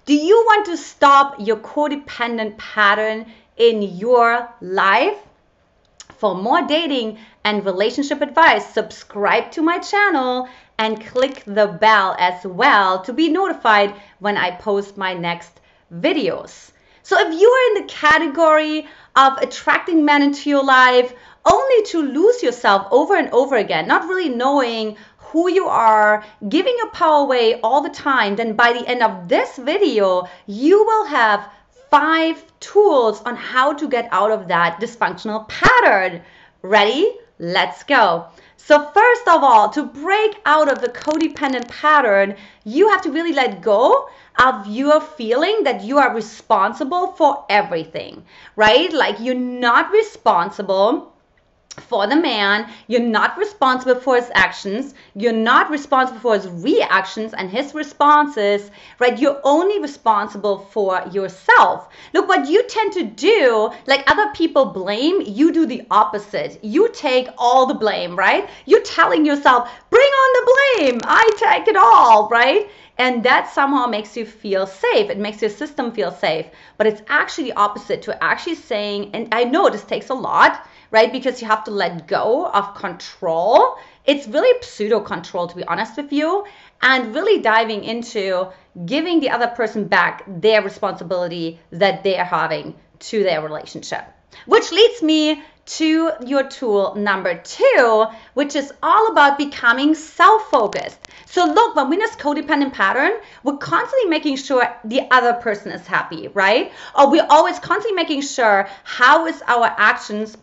Do you want to stop your codependent pattern in your life? For more dating and relationship advice, subscribe to my channel and click the bell as well to be notified when I post my next videos. So if you are in the category of attracting men into your life only to lose yourself over and over again, not really knowing who you are, giving your power away all the time, then by the end of this video, you will have 5 tools on how to get out of that dysfunctional pattern. Ready? Let's go. So first of all, to break out of the codependent pattern, you have to really let go of your feeling that you are responsible for everything, right? Like you're not responsible for the man, you're not responsible for his actions, you're not responsible for his reactions and his responses, right? You're only responsible for yourself. Look, what you tend to do, like other people blame, you do the opposite. You take all the blame, right? You're telling yourself, bring on the blame, I take it all, right? And that somehow makes you feel safe. It makes your system feel safe. But it's actually the opposite to actually saying, and I know this takes a lot, right? Because you have to let go of control. It's really pseudo control, to be honest with you, and really diving into giving the other person back their responsibility that they are having to their relationship. Which leads me to your tool number 2, which is all about becoming self-focused. So look, when we're in this codependent pattern, we're constantly making sure the other person is happy, right? Or we're always constantly making sure how is our actions,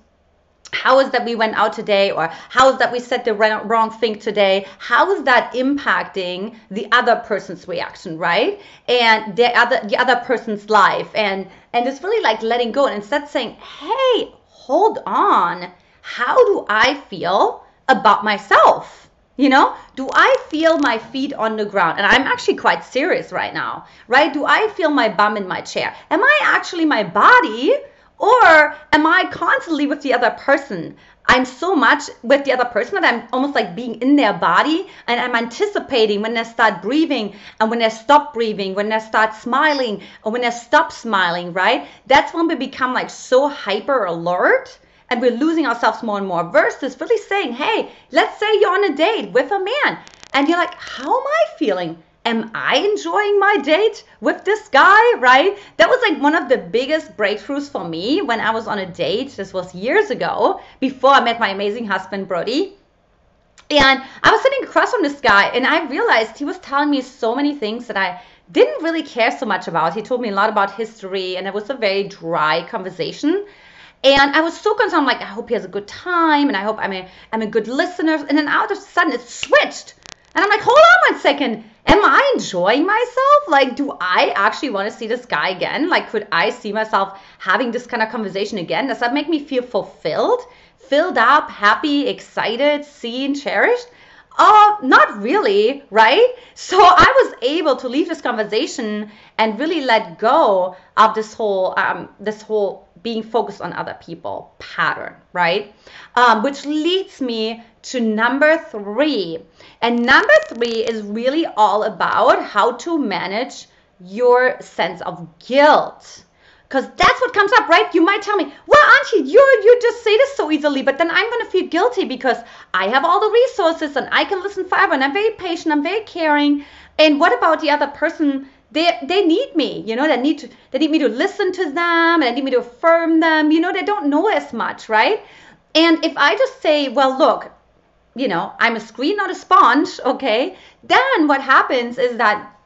how is that we went out today, or how is that we said the wrong thing today? How is that impacting the other person's reaction, right? And the other person's life, and it's really like letting go, and instead saying, hey, hold on, how do I feel about myself? You know, do I feel my feet on the ground? And I'm actually quite serious right now, right? Do I feel my bum in my chair? Am I actually my body? Or am I constantly with the other person? I'm so much with the other person that I'm almost like being in their body, and I'm anticipating when they start breathing and when they stop breathing, when they start smiling or when they stop smiling, right? That's when we become like so hyper alert and we're losing ourselves more and more, versus really saying, hey, let's say you're on a date with a man and you're like, how am I feeling? Am I enjoying my date with this guy, right? That was like one of the biggest breakthroughs for me when I was on a date. This was years ago, before I met my amazing husband, Brody. And I was sitting across from this guy, and I realized he was telling me so many things that I didn't really care so much about. He told me a lot about history, and it was a very dry conversation. And I was so concerned, I'm like, I hope he has a good time, and I hope I'm a good listener. And then all of a sudden it switched. And I'm like, hold on 1 second. Am I enjoying myself? Like, do I actually want to see this guy again? Like, could I see myself having this kind of conversation again? Does that make me feel fulfilled, filled up, happy, excited, seen, cherished? Not really, right? So I was able to leave this conversation and really let go of this whole being focused on other people pattern, right? Which leads me to number 3. And number 3 is really all about how to manage your sense of guilt. Because that's what comes up, right? You might tell me, well, Antia, you just say this so easily, but then I'm going to feel guilty because I have all the resources and I can listen forever and I'm very patient, I'm very caring. And what about the other person? They need me, you know, they need me to listen to them, and they need me to affirm them, you know, they don't know as much, right? And if I just say, well, look, you know, I'm a screen, not a sponge, okay, then what happens is that,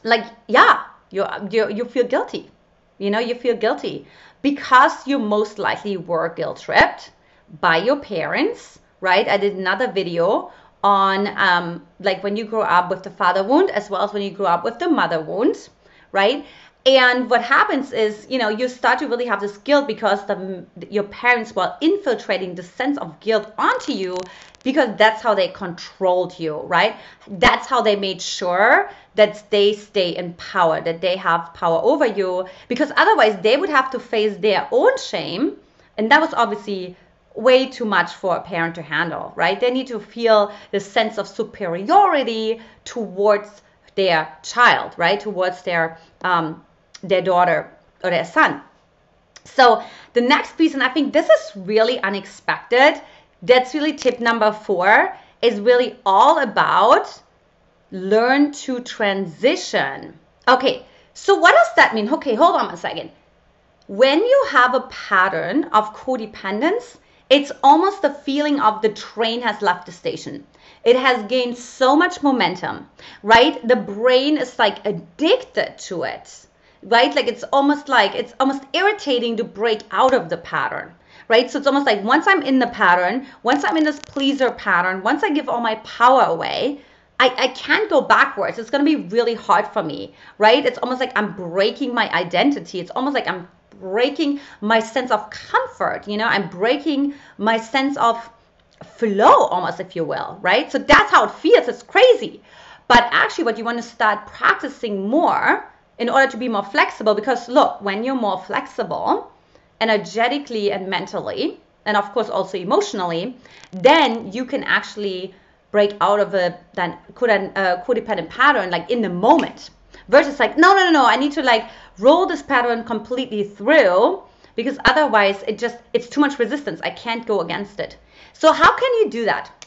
like, yeah, you feel guilty. You know, you feel guilty because you most likely were guilt tripped by your parents, right? I did another video on like when you grow up with the father wound as well as when you grow up with the mother wound, right? And what happens is, you know, you start to really have this guilt because your parents were infiltrating the sense of guilt onto you because that's how they controlled you, right? That's how they made sure that they stay in power, that they have power over you, because otherwise they would have to face their own shame. And that was obviously way too much for a parent to handle, right? They need to feel the sense of superiority towards their child, right? Towards their daughter or their son. So the next piece, and I think this is really unexpected, that's really tip number 4, is really all about learn to transition. Okay, so what does that mean? Okay, hold on a second. When you have a pattern of codependence, it's almost the feeling of the train has left the station. It has gained so much momentum, right? The brain is like addicted to it, right? Like it's almost irritating to break out of the pattern, right? So it's almost like once I'm in the pattern, once I'm in this pleaser pattern, once I give all my power away, I can't go backwards. It's going to be really hard for me, right? It's almost like I'm breaking my identity. It's almost like I'm breaking my sense of comfort, you know? I'm breaking my sense of flow almost, if you will, right? So that's how it feels. It's crazy. But actually what you want to start practicing more in order to be more flexible, because look, when you're more flexible, energetically and mentally, and of course also emotionally, then you can actually break out of a codependent pattern like in the moment, versus like no, I need to like roll this pattern completely through, because otherwise it's too much resistance. I can't go against it. So how can you do that?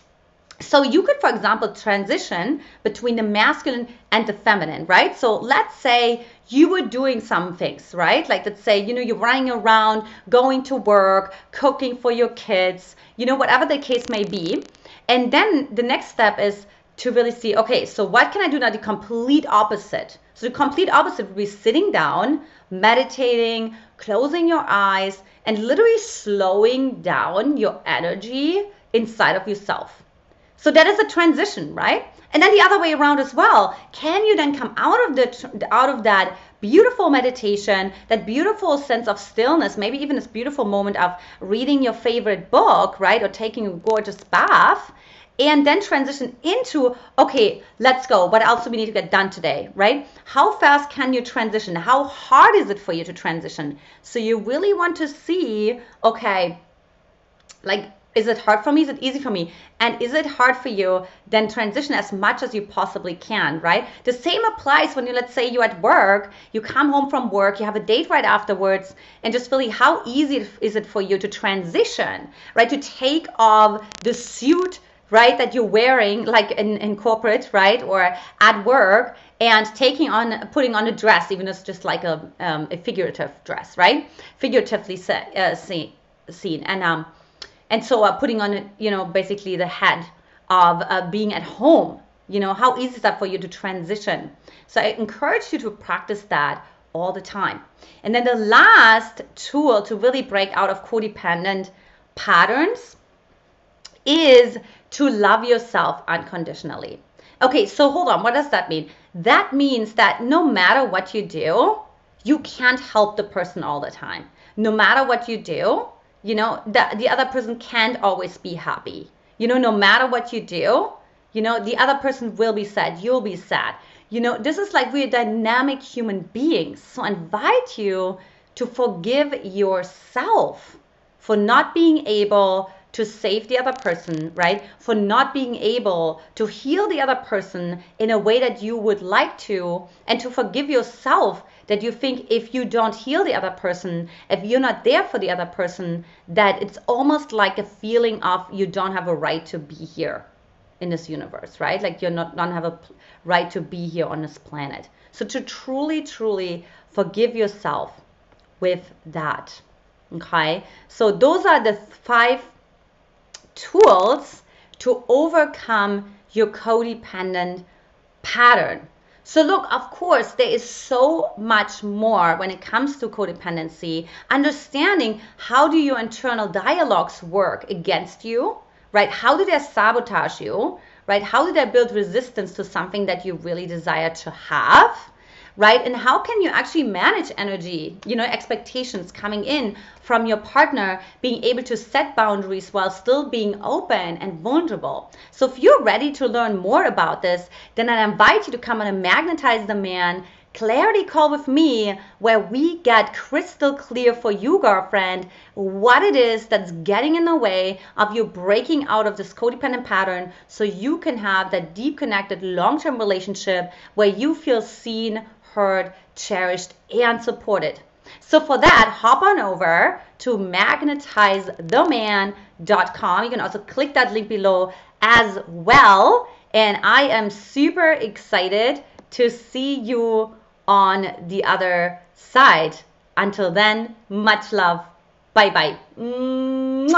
So you could, for example, transition between the masculine and the feminine, right? So let's say you were doing some things, right? Like let's say, you know, you're running around, going to work, cooking for your kids, you know, whatever the case may be. And then the next step is to really see, okay, so what can I do now? The complete opposite. So the complete opposite would be sitting down, meditating, closing your eyes, and literally slowing down your energy inside of yourself. So that is a transition, right? And then the other way around as well. Can you then come out of that beautiful meditation, that beautiful sense of stillness, maybe even this beautiful moment of reading your favorite book, right? Or taking a gorgeous bath, and then transition into, okay, let's go. What else do we need to get done today, right? How fast can you transition? How hard is it for you to transition? So you really want to see, okay, like, is it hard for me? Is it easy for me? And is it hard for you? Then transition as much as you possibly can, right? The same applies when let's say you're at work, you come home from work, you have a date right afterwards, and just really how easy is it for you to transition, right? To take off the suit, right, that you're wearing like in corporate, right, or at work, and putting on a dress, even if it's just like a figurative dress, right? Figuratively seen. And so putting on, you know, basically the head of being at home, you know, how easy is that for you to transition? So I encourage you to practice that all the time. And then the last tool to really break out of codependent patterns is to love yourself unconditionally. Okay, so hold on. What does that mean? That means that no matter what you do, you can't help the person all the time. No matter what you do, you know, the other person can't always be happy. You know, no matter what you do, you know, the other person will be sad. You'll be sad. You know, this is like we're dynamic human beings. So I invite you to forgive yourself for not being able to save the other person, right? For not being able to heal the other person in a way that you would like to, and to forgive yourself that you think if you don't heal the other person, if you're not there for the other person, that it's almost like a feeling of you don't have a right to be here in this universe, right? Like you don't have a right to be here on this planet. So to truly, truly forgive yourself with that, okay? So those are the 5 tools to overcome your codependent pattern. So look, of course, there is so much more when it comes to codependency. Understanding how do your internal dialogues work against you, right? How do they sabotage you, right? How do they build resistance to something that you really desire to have, right? And how can you actually manage energy, you know, expectations coming in from your partner, being able to set boundaries while still being open and vulnerable. So if you're ready to learn more about this, then I invite you to come on a Magnetize the Man clarity call with me where we get crystal clear for you, girlfriend, what it is that's getting in the way of you breaking out of this codependent pattern so you can have that deep connected long-term relationship where you feel seen, heard, cherished, and supported. So for that, hop on over to magnetizetheman.com. You can also click that link below as well. And I am super excited to see you on the other side. Until then, much love. Bye bye. Mwah!